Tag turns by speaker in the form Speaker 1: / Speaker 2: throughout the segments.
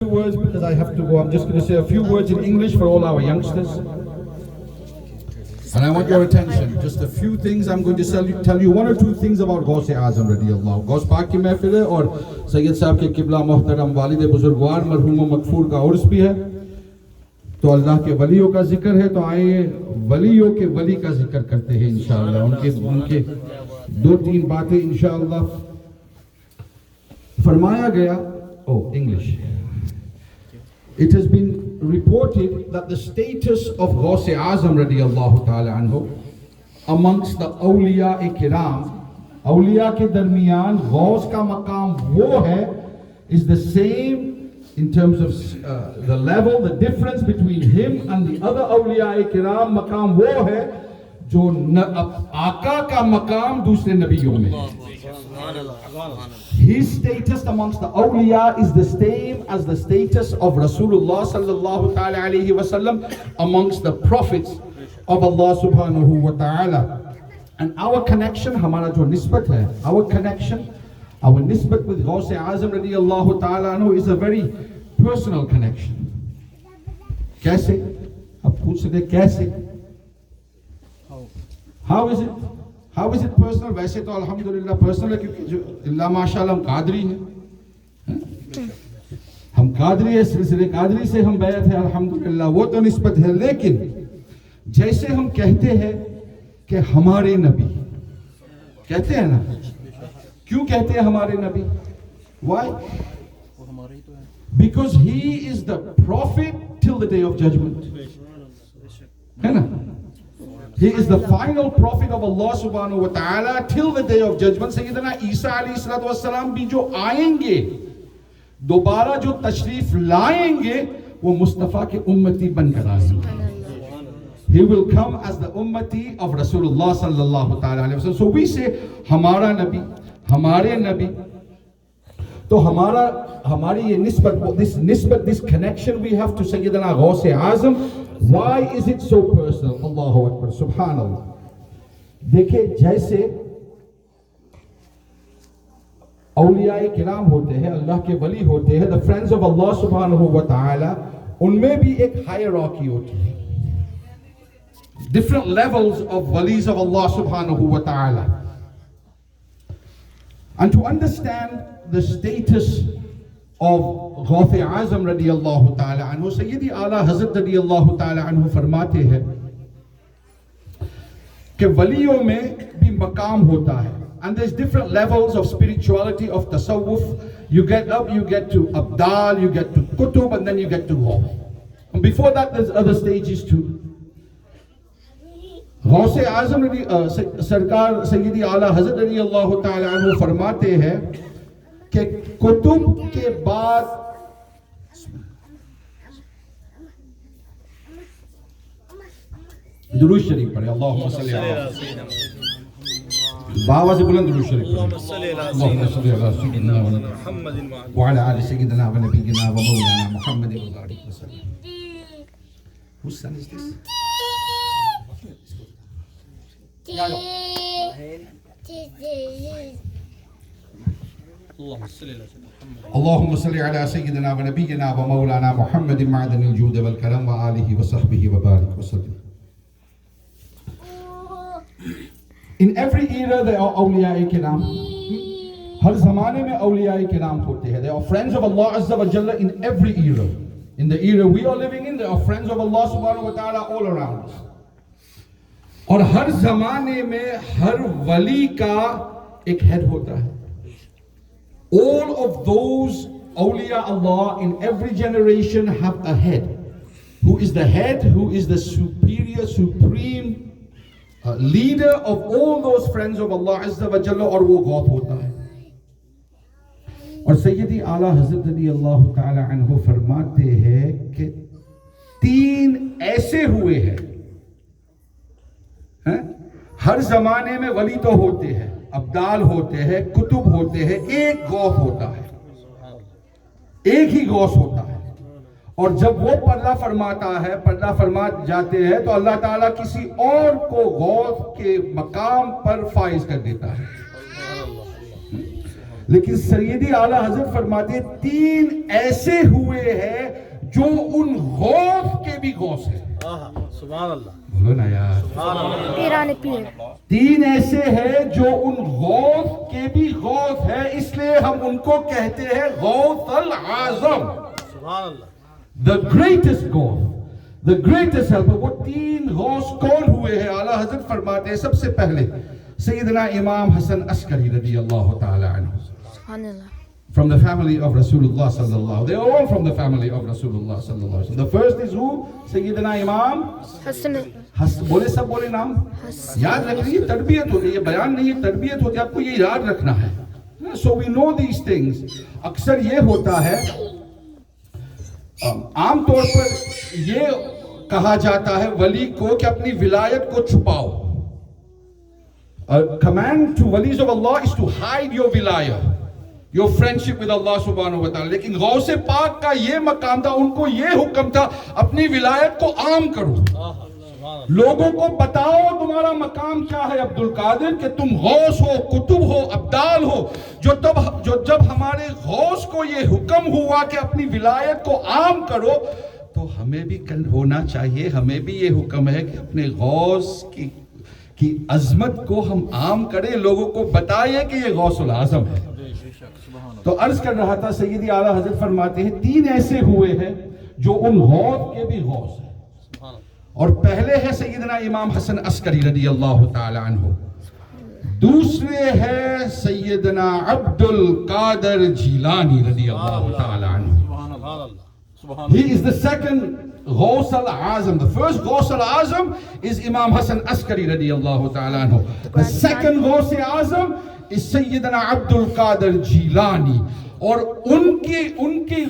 Speaker 1: Words because I have to go. I'm just going to say a few words in English for all our youngsters. And I want your attention. Just a few things. I'm going to tell you one or two things about Ghaus-e Azam radiyallahu. Ghaus Pak ki महफिल है और सैयद साहब के किबला मोहतरम वालिद बुजुर्गवार मरहूम मगफूर का उर्स भी है। तो अल्लाह के वलियों का जिक्र है, तो आइए वलियों के वली का जिक्र करते हैं इंशाअल्लाह। उनके दो तीन बातें इंशाअल्लाह। फरमाया गया, English. It has been reported that the status of Ghaus-e Azam radiyallahu ta'ala anhu amongst the awliya kiram, awliya ke darmiyan Ghaus ka maqam wo hai, is the same in terms of the level, the difference between him and the other awliya kiram maqam wo hai jo आका का मकाम दूसरे नबियों में। His status amongst the awliya is the same as the status of Rasulullah sallallahu ta'ala alayhi wa sallam amongst the prophets of Allah subhanahu wa ta'ala. And our connection, hamara jo nisbat hai, our connection, our nisbat with Ghaus-e Azam radiyallahu ta'ala anhu is a very personal connection. Kaise? Ab pooch sakte kaise? How is it? How is it personal? वैसे तो अल्हम्दुलिल्लाह personal है, क्योंकि अल्लाह माशाल्लाह हम कादरी हैं, हम कादरी है, सिलसिले कादरी से हम बैत है अल्हम्दुलिल्लाह, वो तो निस्बत है। लेकिन जैसे हम कहते हैं कि हमारे नबी, कहते हैं ना, क्यों कहते हैं हमारे नबी? Why? Because he is the prophet till the day of judgment, है ना? He is the final prophet of Allah subhanahu wa ta'ala till the day of judgment. Sayyidina Isa alayhi salatu wassalam भी जो आएंगे, दोबारा जो तशरीफ लाएंगे, वो मुस्तफा के उम्मती बनकर आएंगे। He will come as the ummati of Rasulullah sallallahu ta'ala alayhi wa sallam. So we say हमारा नबी, हमारे नबी। तो हमारी ये निस्बत, this connection we have to Sayyidina Ghaus-e Azam. Why is it so personal? Allahu Akbar, Subhanallah. देखिए, जैसे औलिया किराम होते हैं, अल्लाह के वली होते हैं, the friends of Allah subhanahu wa ta'ala, उनमें भी एक hierarchy होती है, different levels of walis of Allah subhanahu wa ta'ala. And to understand the status of Ghaus-e Azam radiyallahu ta'ala anhu, Sayyidi Ala Hazrat radiyallahu ta'ala anhu फरमाते हैं कि वलियों में भी मकाम होता है. And there's different levels of spirituality, of tasawwuf. You get up, you get to abdal, you get to kutub, and then you get to ghaus. And before that there's other stages too. Ghaus-e Azam सरकार सैयदी आला हज़रत रज़ियल्लाहु ताला अन्हु फरमाते हैं कि कुतुब के बाद दुरूद शरीफ पढ़े, अल्लाहुम्मा सल्ली अला बाबा से बुलंद दुरूद शरीफ, अल्लाहुम्मा सल्ली अला सय्यिदिना मुहम्मद व अला आलि सय्यिदिना व नबिय्यिना व मौलाना मुहम्मद व सल्लम। Whose son is this? اللهم صل على سيدنا ونبينا ومولانا محمد معدن الجود والكرم وآله وصحبه وبارك وسلم. In every era there are awliya kiram. हर ज़माने में awliya kiram होते हैं. They are friends of Allah Azza wa Jalla in every era. In the era we are living in, there are friends of Allah subhanahu wa ta'ala all around us. और हर ज़माने में हर वली का एक head होता है. All of those awliya Allah in every generation have a head. Who is the head? Who is the superior, supreme leader of all those friends of Allah Azza wa Jalla, और वो गौत होता है. और सैयदी आला हज़रत रज़ियल्लाहु ताला अन्हु फरमाते हैं कि तीन ऐसे हुए हैं, हर जमाने में वली तो होते हैं, अब्दाल होते हैं, कुतुब होते हैं, एक गौस होता है, एक ही गौस होता है. और जब वो पर्दा फरमाता है, पर्दा फरमा जाते हैं, तो अल्लाह ताला किसी और को गौस के मकाम पर फाइज कर देता है. लेकिन सैयदी आला हजरत फरमाते 3 ऐसे हुए हैं जो उन गौस के भी गौस है। सुभान अल्लाह, बोलो ना यार,
Speaker 2: पीराने पीर।
Speaker 1: 3 ऐसे हैं जो उन गौस के भी गौस है, इसलिए हम उनको कहते हैं गौस अल आजम,
Speaker 3: सुभान अल्लाह,
Speaker 1: द ग्रेटेस्ट गौस, द ग्रेटेस्ट हेल्पर। वो 3 गौस कौन हुए हैं? आला हजरत फरमाते हैं सबसे पहले सैयदना इमाम हसन अस्करी रदी अल्लाह ताला अन्हु, from the family of Rasulullah sallallahu. They are all from the family of Rasulullah sallallahu. The first is who? Sayyidina Imam
Speaker 2: Hasan
Speaker 1: बोले, सब बोले नाम याद रख लीजिए, तरबियत होती है, ये बयान नहीं है, तरबियत होती है, आपको ये याद रखना है। So we know these things. अक्सर ये होता है, आमतौर पर ये कहा जाता है वली को कि अपनी विलायत को छुपाओ। A command to walis of Allah is to hide your wilayah, your friendship with Allah subhanahu wa ta'ala. लेकिन गौसे पाक का ये मकाम था, उनको ये हुक्म था अपनी विलायत को आम करो, लोगों को बताओ तुम्हारा मकाम क्या है अब्दुल कादिर, कि तुम गौस हो, कुतुब हो, अब्दाल हो। जो जब हमारे गौस को ये हुक्म हुआ कि अपनी विलायत को आम करो, तो हमें भी होना चाहिए, हमें भी ये हुक्म है कि अपने गौस की अजमत को हम आम करें, लोगों को बताइए कि ये गौसुल आजम है। तो अर्ज कर रहा था, सैयदी आला हजरत फरमाते हैं 3 ऐसे हुए हैं जो उन गौस के भी गौस है। और पहले है सैयदना इमाम हसन अस्करी रदी अल्लाह ताला अन्हु, दूसरे है सैयदना अब्दुल कादर जीलानी रदी अल्लाह ताला अन्हु। He is the second Ghaus al-Azam. The first Ghaus al-Azam is Imam Hassan Askari radiyallahu ta'ala anhu. The second Ghaus al-Azam is Sayyidina Abdul Qadir Jilani. और उनकी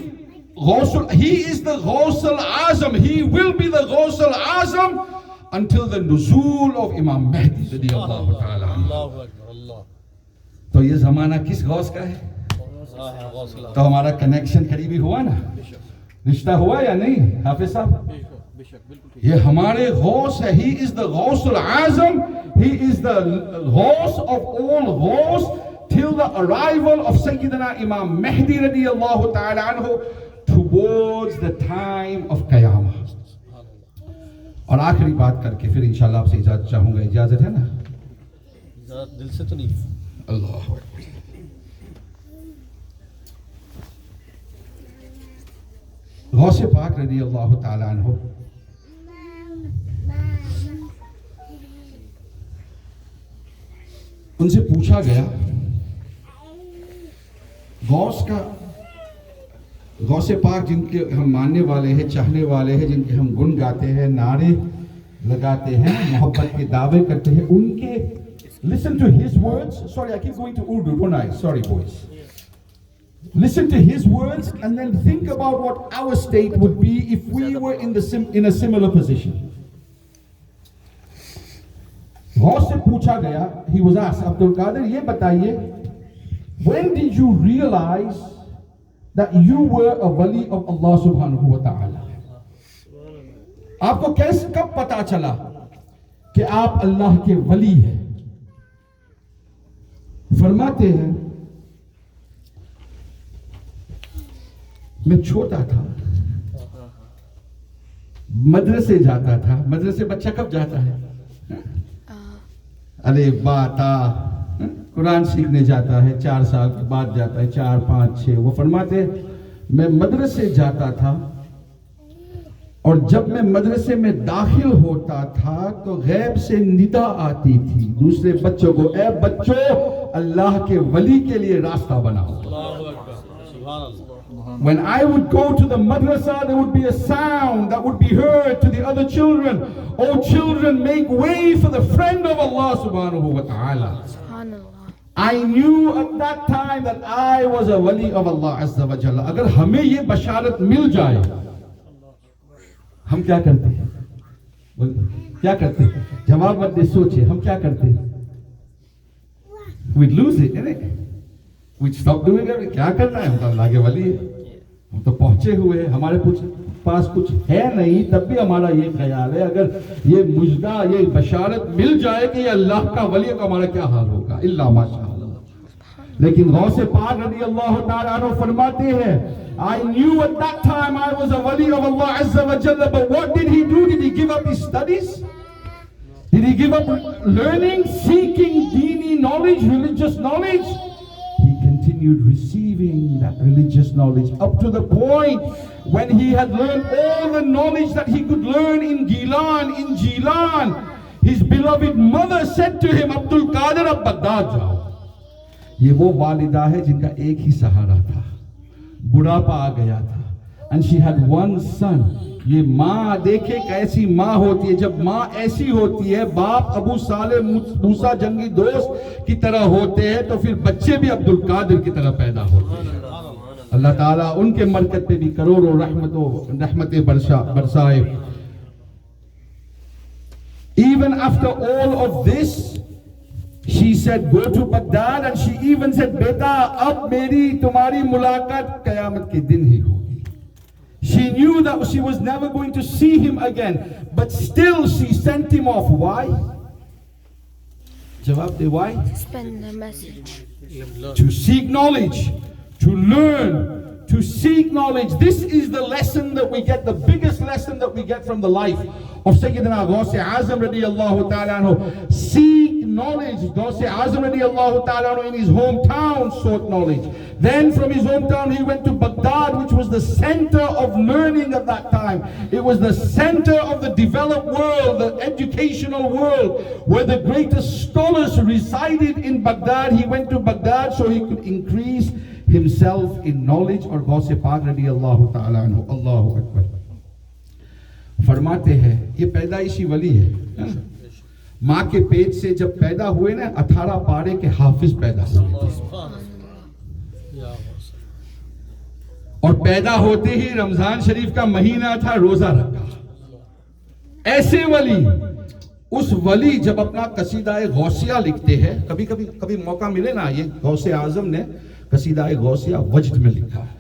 Speaker 1: Ghaus, he is the Ghaus al-Azam. He will be the Ghaus al-Azam until the nuzul of Imam Mahdi radiyallahu ta'ala anhu. तो ये जमाना किस गौस का है? तो हमारा कनेक्शन करीबी हुआ ना, रिश्ता हुआ या नहीं हाफिज साहब? ये हमारे गौस है। He is the Ghausul Azam, he is the Ghaus of all Ghaus till the arrival of Sayyidina Imam Mahdi radiyallahu ta'ala anhu towards the time of Qiyamah. और आखिरी बात करके फिर इंशाल्लाह आपसे इजाजत चाहूंगा, इजाजत है ना?
Speaker 3: दिल से तो नहीं।
Speaker 1: अल्लाह गौसे पाक रदी अल्लाह ताला अन्हु उनसे पूछा गया, गौसे पाक जिनके हम मानने वाले हैं, चाहने वाले हैं, जिनके हम गुण गाते हैं, नारे लगाते हैं, मोहब्बत के दावे करते हैं, उनके listen to his words. Sorry, I keep going to Urdu, don't I? Sorry, boys. Listen to his words and then think about what our state would be if we were in a similar position. Ghaus से पूछा गया, he was asked, Abdul Qadir, ये बताइए, when did you realize that you were a wali of Allah subhanahu wa ta'ala? आपको कब पता चला कि आप अल्लाह के वली हैं? फरमाते हैं, मैं छोटा था, मदरसे जाता था। मदरसे बच्चा कब जाता है? अरे बाता कुरान सीखने जाता है, 4 साल के बाद जाता है, 4, 5, 6। वो फरमाते मैं मदरसे जाता था, और जब मैं मदरसे में दाखिल होता था तो गैब से निदा आती थी दूसरे बच्चों को, ए बच्चों अल्लाह के वली के लिए रास्ता बनाओ। When I would go to the madrasa, there would be a sound that would be heard to the other children. Oh children, make way for the friend of Allah subhanahu wa ta'ala. I knew at that time that I was a wali of Allah azza wa jalla. अगर हमें ये बशारत मिल जाए, हम क्या करते हैं? क्या करते हैं? जवाब मत दे, सोचे हम क्या करते हैं? We'd lose it, isn't it? We'd stop doing it. क्या करना है? हम तो अल्लाह के वली है, हम तो पहुंचे हुए हैं, हमारे पास कुछ है नहीं, तब भी हमारा ये ख्याल है अगर ये मुजदा, ये बशारत मिल जाए कि ये अल्लाह का वली है तो हमारा क्या हाल होगा? इल्ला माशाअल्लाह। लेकिन गौसे पाक रज़ी अल्लाह ताला अन्हु फरमाते हैं, I knew at that time I was a wali of Allah Azza wa Jalla, but what did he do? Did he give up his studies? Did he give up learning, seeking dini knowledge, religious knowledge? He continued receiving that religious knowledge up to the point when he had learned all the knowledge that he could learn in Gilan, in Jilan. His beloved mother said to him, Abdul Qadir, ab Baghdad jao. ये वो वालिदा है जिनका एक ही सहारा था, बुढ़ापा आ गया था, and she had one son. ये माँ देखे कैसी माँ होती है, जब माँ ऐसी होती है, बाप अबू साले मूसा जंगी दोस्त की तरह होते हैं, तो फिर बच्चे भी अब्दुल कादिर की तरह पैदा होते हैं। अल्लाह ताला उनके मरकत पे भी करोड़ों रहमतें बरसाए। Even after all of this, she said, go to Baghdad, and she even said, beta, ab meri tumhari mulaqat qiyamat ke din hi hogi. She knew that she was never going to see him again, but still she sent him off. Why? Jawab de why?
Speaker 2: Send the message.
Speaker 1: To seek knowledge, to learn, to seek knowledge. This is the lesson that we get, the biggest lesson that we get from the life of Sayyidina Ghaus Azam radiyallahu ta'ala anhu. Seek knowledge. Ghaus Azam radiyallahu ta'ala anhu in his hometown sought knowledge. Then from his hometown he went to Baghdad, which was the center of learning at that time. It was the center of the developed world, the educational world, where the greatest scholars resided in Baghdad. He went to Baghdad so he could increase himself in knowledge. और गौसे पाक रज़ियल्लाहु ताला अन्हु, अल्लाहु अकबर, फरमाते हैं ये पैदाइशी वली है। माँ के पेट से जब पैदा हुए ना, 18 पारे के हाफिज पैदा हुए और पैदा होते ही रमजान शरीफ का महीना था, रोजा रखा। ऐसे वली, उस वली जब अपना कसीदा गौसिया लिखते हैं, कभी मौका मिले ना, ये गौसे आजम ने कसीदा गौसिया वज्द में लिखा है,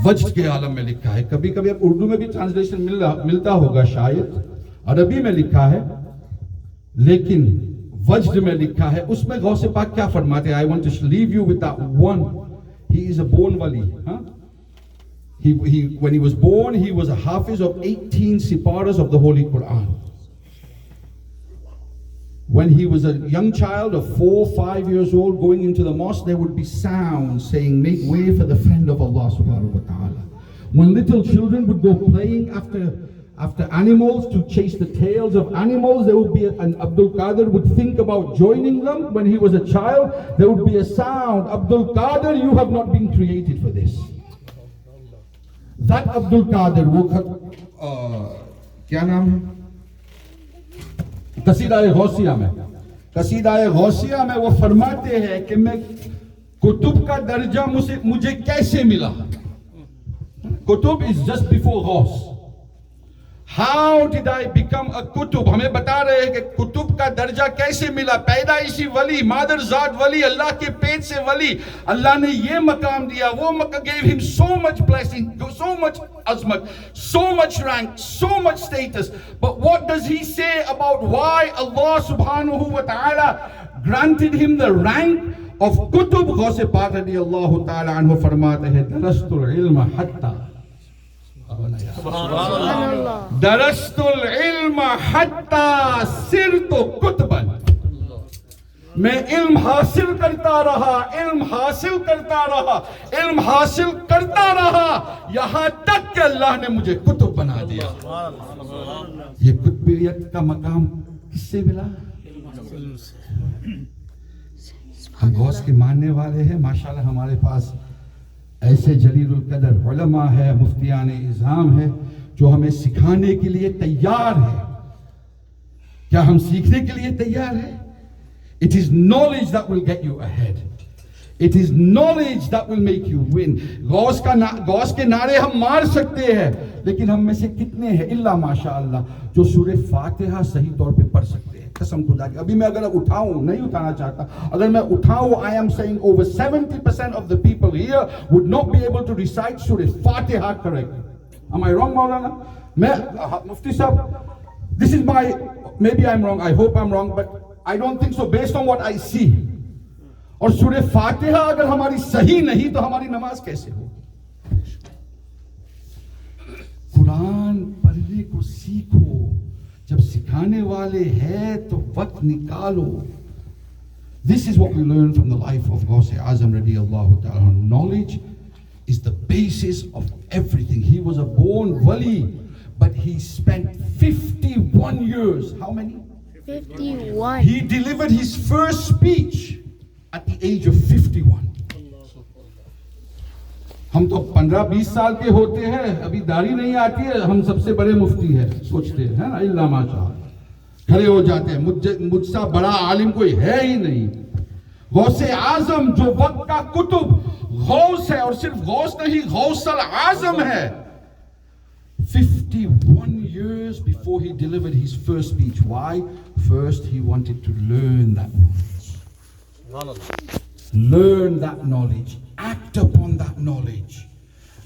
Speaker 1: वज्द के आलम में लिखा है। कभी अब उर्दू में भी ट्रांसलेशन मिलता होगा, शायद अरबी में लिखा है, लेकिन वज्द में लिखा है। उसमें गौसे पाक क्या फरमाते हैं? I want to leave you with that one. He is a born wali. When he was born, he was a hafiz of 18 siparas of the Holy Quran. When he was a young child of 4 or 5 years old, going into the mosque, there would be sounds saying, make way for the friend of Allah subhanahu wa ta'ala. When little children would go playing after animals to chase the tails of animals, there would be an Abdul Qadir would think about joining them. When he was a child, there would be a sound, Abdul Qadir, you have not been created for this. That Abdul Qadir, क्या नाम है? कसीदा गौसिया में वो फरमाते हैं कि मैं कुतुब का दर्जा मुझे कैसे मिला। Qutub is just before Ghaus. How did I become a kutub? हमें बता रहे हैं कि कुतुब का दर्जा कैसे मिला। पैदाइशी वली, मादरजात वली, अल्लाह के पेट से वली, अल्लाह ने ये मकाम दिया, वो मकाम, gave him so much blessing, so much azmat, so much rank, so much status. But what does he say about why Allah subhanahu wa ta'ala granted him the rank of kutub? गौसे पाक रज़ियल्लाहु ताला अन्हु फरमाते हैं, दरस्तुल इल्म हत्ता दरस्तुल इल्म हत्ता सिरतु कुतबन। मैं इल्म हासिल करता रहा यहां तक कि अल्लाह ने मुझे कुतुब बना दिया। ये कुतुबियत का मकाम किससे मिला? हम गौस के मानने वाले हैं। माशाल्लाह हमारे पास ऐसे जलीलुल कदर उलमा है, मुफ्तियान इज़ाम है, जो हमें सिखाने के लिए तैयार है। क्या हम सीखने के लिए तैयार है? It is knowledge that will get you ahead. It is knowledge that will make you win. Ghaus के नारे हम मार सकते हैं, लेकिन हम में से कितने हैं इल्ला माशाअल्लाह जो सूरह फातिहा सही तौर पे पढ़ सकते हैं? कसम खुदा की, अभी मैं अगर उठाऊं, नहीं उठाना चाहता, अगर मैं उठाऊं, I am saying over 70% of the people here would not be able to recite surah Fatiha correctly. Am I wrong, Maulana? Mufti Sahab, this is my, maybe I'm wrong, I hope I'm wrong, but I don't think so based on what I see. और सूरह फातिहा अगर हमारी सही नहीं तो हमारी नमाज कैसे हो? कुरान पढ़ने को सीखो, जब सिखाने वाले हैं तो वक्त निकालो. This is what we learn from the life of Ghaus Azam radiyallahu ta'ala. Knowledge is the basis of everything. He was a born wali, but he spent 51 years. How many?
Speaker 2: 51.
Speaker 1: He delivered his first speech at the age of 51. हम तो 15-20 साल के होते हैं, अभी दाढ़ी नहीं आती है, हम सबसे बड़े मुफ्ती है सोचते हैं ना, इल्ला माशाअल्लाह खड़े हो जाते हैं, मुझसा बड़ा आलिम कोई है ही नहीं. गौसे आजम जो वक्त का कुतुब गौस है, और सिर्फ गौस नहीं गौसल आजम है. 51 years before he delivered his first speech. Why? First he wanted to learn that knowledge. Learn that knowledge, act upon that knowledge,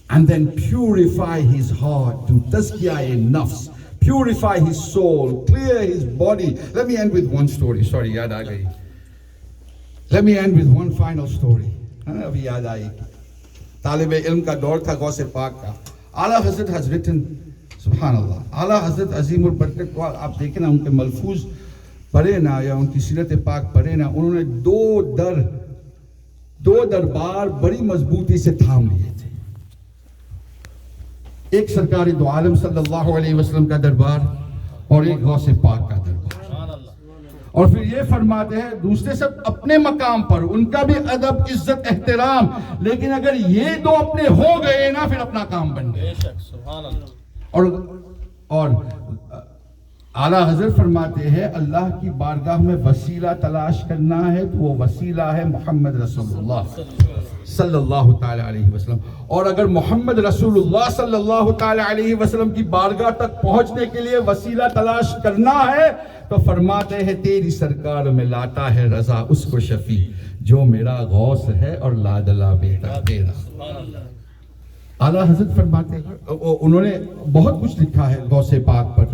Speaker 1: and then purify his heart to tazkiyah-e-nafs, purify his soul, clear his body. Let me end with one story. Sorry, yaad aa gayi. Let me end with one final story. Abhi yaad aayi. Talib-e-ilm ka daur tha Ghaus Pak ka. Ala Hazrat has written, subhanallah, Ala Hazrat Azimul Barakat ko aap dekhe na, unke malfuz पढ़े ना या उनकी सीरत पाक पढ़े ना, उन्होंने दो दरबार बड़ी मजबूती से थाम लिए थे. एक सरकारी दो आलम सल्लल्लाहु अलैहि वसल्लम का दरबार और एक गौस पाक का दरबार. और फिर ये फरमाते हैं दूसरे सब अपने मकाम पर, उनका भी अदब इज्जत एहतराम, लेकिन अगर ये दो अपने हो गए ना फिर अपना काम बन गया. और आला हजरत फरमाते हैं अल्लाह की बारगाह में वसीला तलाश करना है तो वो वसीला है मोहम्मद रसूलुल्लाह सल्लल्लाहु ताला अलैहि वसल्लम. और अगर मोहम्मद रसूलुल्लाह सल्लल्लाहु ताला अलैहि वसल्लम की बारगाह तक पहुंचने के लिए वसीला तलाश करना है तो फरमाते हैं तेरी सरकार में लाता है रजा उसको शफी जो मेरा गौस है और लाडला बेटा तेरा. आला हजरत फरमाते हैं, उन्होंने बहुत कुछ लिखा है गौस पाक पर,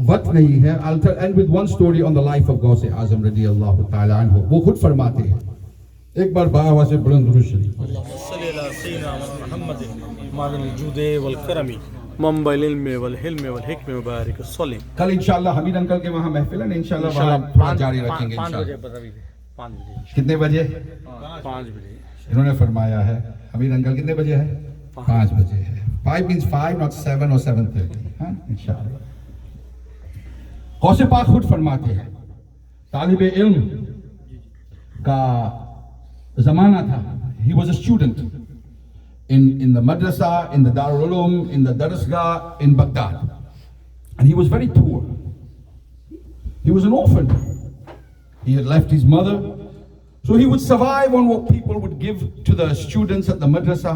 Speaker 1: वक्त नहीं है. I'll end with one story on the life of Ghaus Azam radiyallahu ta'ala anhu. वो खुद फरमाते हैं, एक बार बाबा से बुलंद दुरूद शरीफ कल इंशाल्लाह हमीद अंकल के वहाँ महफिल है, इंशाल्लाह वहाँ थोड़ा जारी रखेंगे. 5 बजे. कितने बजे? 5 बजे. इन्होंने फरमाया है हमीद अंकल कितने बजे है? 5 बजे है. 5 means 5 not 7 or 7:30. हाँ इंशाल्लाह. गौस पाक खुद फरमाते हैं तालिब इल्म का जमाना था. He was a student in the madrasa, in the Darul Ulum, in the Darsgah in Baghdad, and he was very poor. He was an orphan. He had left his mother, so he would survive on what people would give to the students at the madrasa.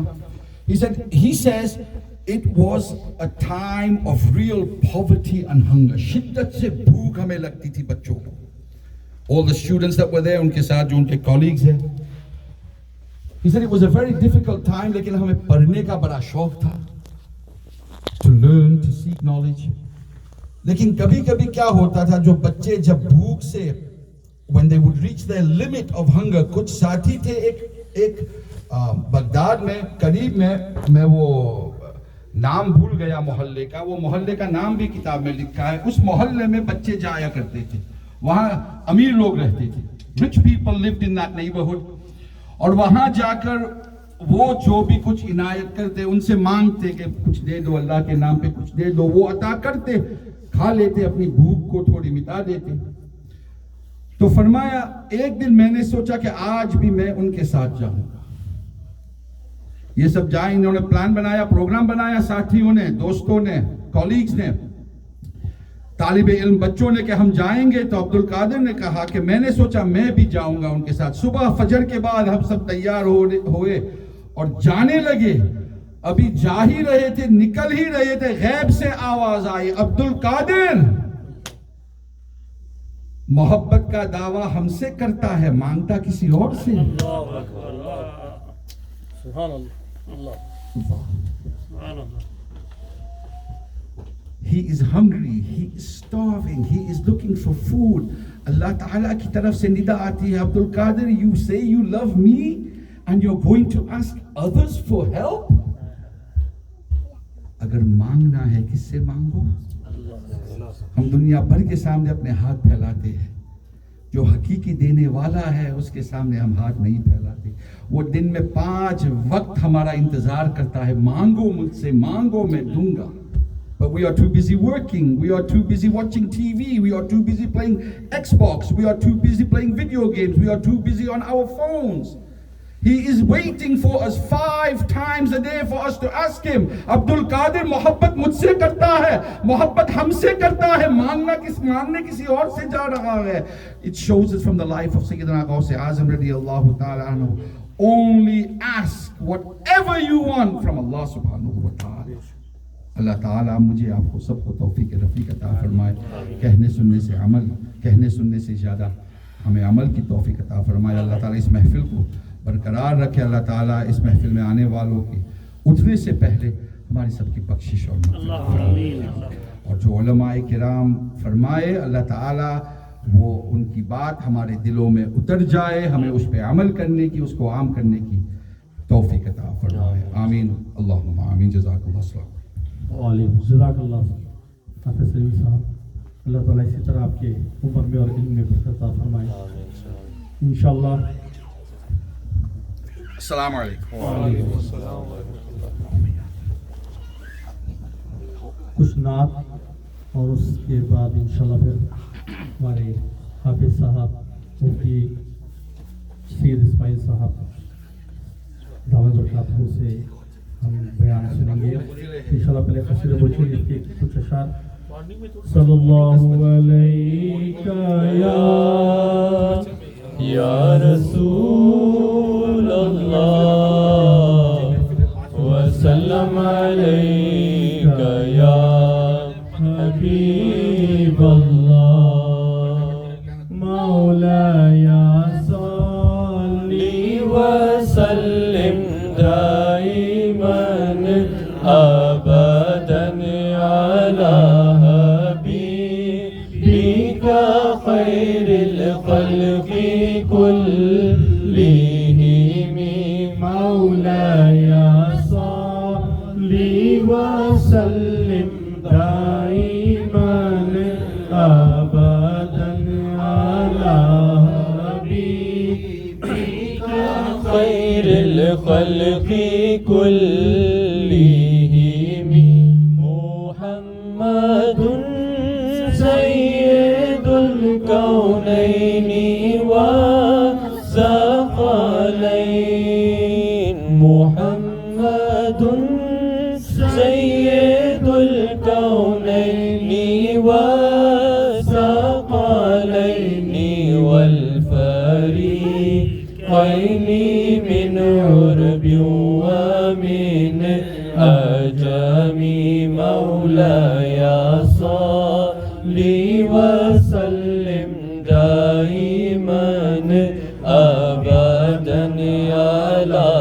Speaker 1: He says it was a time of real poverty and hunger. शिद्दत से भूख हमें लगती थी बच्चों को. All the students that were there, उनके साथ जो उनके colleagues हैं. He said it was a very difficult time, लेकिन हमें पढ़ने का बड़ा शौक था. To learn, to seek knowledge. लेकिन कभी-कभी क्या होता था, जो बच्चे जब भूख से, when they would reach their limit of hunger, कुछ साथी थे एक बगदाद में करीब में, मैं वो नाम भूल गया मोहल्ले का, वो मोहल्ले का नाम भी किताब में लिखा है. उस मोहल्ले में बच्चे जाया करते थे, वहाँ अमीर लोग रहते थे. Rich people lived in that neighborhood. और वहाँ जाकर वो जो भी कुछ इनायत करते उनसे मांगते कि कुछ दे दो, अल्लाह के नाम पे कुछ दे दो. वो अता करते, खा लेते, अपनी भूख को थोड़ी मिटा देते. तो फरमाया एक दिन मैंने सोचा कि आज भी मैं उनके साथ जाऊंगा. ये सब जाए, इन्होंने प्लान बनाया, प्रोग्राम बनाया, साथियों ने, दोस्तों ने, कॉलीग्स ने, तालिब इल्म बच्चों ने कि हम जाएंगे. तो अब्दुल कादिर ने कहा कि मैंने सोचा मैं भी जाऊंगा उनके साथ. सुबह फजर के बाद हम सब तैयार हुए और जाने लगे. अभी जा ही रहे थे, निकल ही रहे थे, गैब से आवाज आई, अब्दुल कादिर मोहब्बत का दावा हमसे करता है, मांगता किसी और से. He is hungry, he is starving, he is looking for food. अल्लाह ताला की तरफ से निदा आती है, Abdul Qadir, you say you love me and you're going to ask others for help? अगर मांगना है किससे मांगो? हम दुनिया भर के सामने अपने हाथ फैलाते हैं, जो हकीकी देने वाला है उसके सामने हम हाथ नहीं फैलाते। वो दिन में 5 वक्त हमारा इंतजार करता है, मांगो मुझसे, मांगो मैं दूंगा। But we are too busy working, we are too busy watching TV, we are too busy playing Xbox, we are too busy playing video games, we are too busy on our phones. He is waiting for us 5 times a day for us to ask him, Abdul Qadir, मोहब्बत मुझसे करता है, मोहब्बत हमसे करता है, मांगने किसी और से जा रहा है। It shows us from the life of Sayyidina Ghaus Azam radiyallahu ta'ala anhu. Only ask whatever you want from Allah subhanahu wa ta'ala. अल्लाह ताला मुझे आपको सबको तौफीक रफ़ीक अता फरमाए, कहने सुनने से अमल, कहने सुनने से ज़्यादा हमें अमल की तौफीक अता फरमाए। अल्लाह ताला इस महफिल को बरकरार रखे। अल्लाह ताला इस महफिल में आने वालों के उठने से पहले हमारी सबकी बख्शिश और मग़फ़िरत, और जो उलमाए किराम फरमाए अल्लाह ताला वो उनकी बात हमारे दिलों में उतर जाए, हमें उस पर अमल करने की, उसको आम करने की तौफीक अता फरमाए। आमीन अल्लाहुम्मा आमीन। जज़ाकल्लाह
Speaker 4: जज़ाकल्लाह हाफ़िज़ सलीम साहब, अल्लाह ताला इसी तरह आपके उम्र में और इल्म में बरकत अता फरमाए इंशाअल्लाह।
Speaker 1: अस्सलामु अलैकुम।
Speaker 4: कुछ नात और उसके बाद इंशाअल्लाह फिर हमारे हाफ़िज़ साहब, मुफ्ती सैयद इस्माइल साहब दावत बरकातहू से हम बयान सुनेंगे इंशाअल्लाह। पहले कसीदा बोलेंगे इसके कुछ अशार। सल्लल्लाहु अलैका या रसूल अल्लाह व सल्लम अलैका या हबीब अल्लाह, मौलाया सल्ली व सल्लिम अबदन अला हबीबिका खैरिल खल्क़ि कुल्लिहिम, मौलाया सल्ली व सल्लिम दाइमन अबदन अला हबीबिका खैरिल खल्क़ि कुल्लिहिम, मुहम्मदुन सय्यदुल कौनैनि व सक़लैन, मुहम्मदुन सय्यदुल कौनैनि व सक़लैनि वल फरीक़ैनि मिन उर्बि व मिन अजमी, मौलाया सल्ली व सल्लिम दाइमन अबदन अला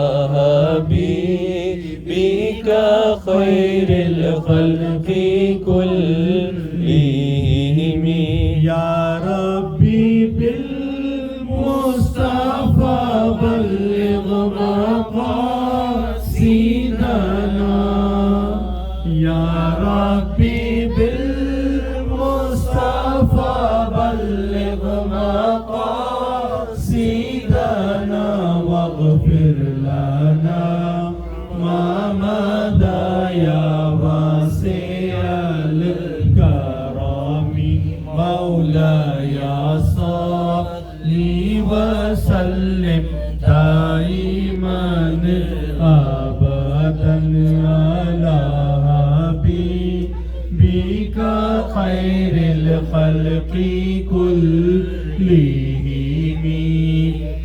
Speaker 4: हबीबिका खैरिल खल्क़ि कुल्लिहिम, या रब्बी बिल मुस्तफ़ा बल्लिग़ मक़ासिदना, या रब्बी बिल मुस्तफ़ा बल्लिग़ मक़ासिदना, वग़फ़िर लना मा मदा या वासिअल करमी, मौलाया सल्ली व सल्लिम दाइमन अबदन अला हबीबिका खैरिल खल्क़ि कुल्लिहिम,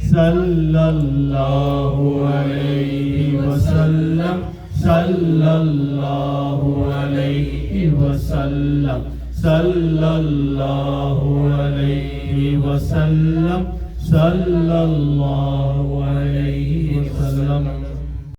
Speaker 4: सल्लल्लाहु अलैहि वसल्लम, सल्लल्लाहु अलैहि वसल्लम, सल्लल्लाहु अलैहि वसल्लम, सल्लल्लाहु अलैहि वसल्लम।